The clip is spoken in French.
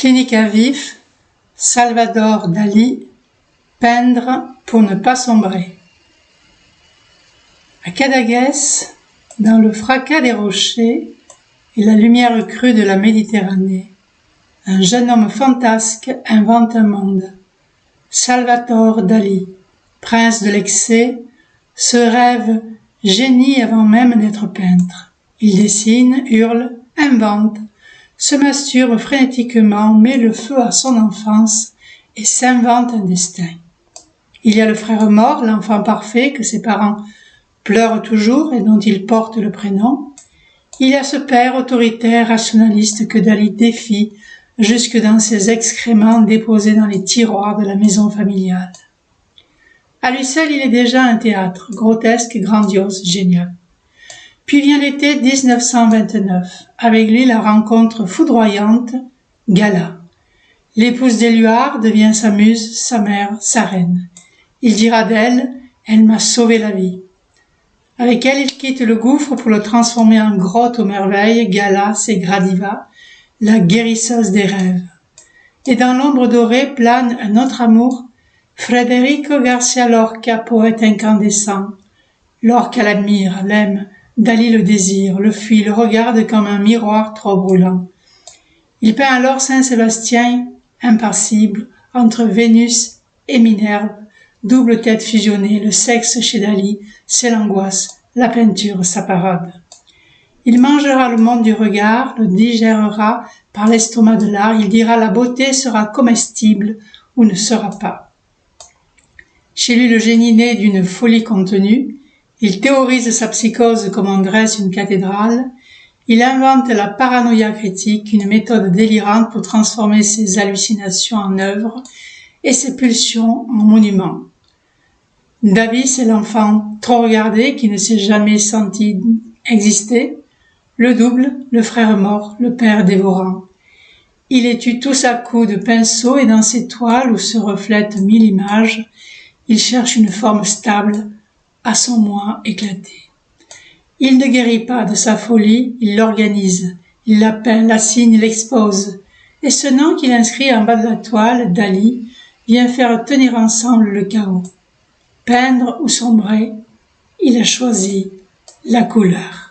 Clinique à vif, Salvador Dali, peindre pour ne pas sombrer. À Cadagués, dans le fracas des rochers et la lumière crue de la Méditerranée, un jeune homme fantasque invente un monde. Salvador Dali, prince de l'excès, se rêve génie avant même d'être peintre. Il dessine, hurle, invente, se masturbe frénétiquement, met le feu à son enfance et s'invente un destin. Il y a le frère mort, l'enfant parfait que ses parents pleurent toujours et dont il porte le prénom. Il y a ce père autoritaire, rationaliste que Dali défie jusque dans ses excréments déposés dans les tiroirs de la maison familiale. À lui seul, il est déjà un théâtre, grotesque, grandiose, génial. Puis vient l'été 1929. Avec lui, la rencontre foudroyante, Gala. L'épouse d'Éluard devient sa muse, sa mère, sa reine. Il dira d'elle, elle m'a sauvé la vie. Avec elle, il quitte le gouffre pour le transformer en grotte aux merveilles. Gala, c'est Gradiva, la guérisseuse des rêves. Et dans l'ombre dorée plane un autre amour, Federico Garcia Lorca, poète incandescent. Lorca l'admire, l'aime, Dali le désire, le fuit, le regarde comme un miroir trop brûlant. Il peint alors Saint-Sébastien, impassible, entre Vénus et Minerve, double tête fusionnée, le sexe chez Dali, c'est l'angoisse, la peinture, sa parade. Il mangera le monde du regard, le digérera par l'estomac de l'art, il dira la beauté sera comestible ou ne sera pas. Chez lui, le génie naît d'une folie contenue, il théorise sa psychose comme on dresse une cathédrale, il invente la paranoïa critique, une méthode délirante pour transformer ses hallucinations en œuvres et ses pulsions en monuments. David, c'est l'enfant trop regardé qui ne s'est jamais senti exister, le double, le frère mort, le père dévorant. Il les tue tous à coups de pinceau et dans ses toiles où se reflètent 1000 images, il cherche une forme stable à son moi éclaté. Il ne guérit pas de sa folie, il l'organise, il la peint, la signe, l'expose. Et ce nom qu'il inscrit en bas de la toile, Dali, vient faire tenir ensemble le chaos. Peindre ou sombrer, il a choisi la couleur.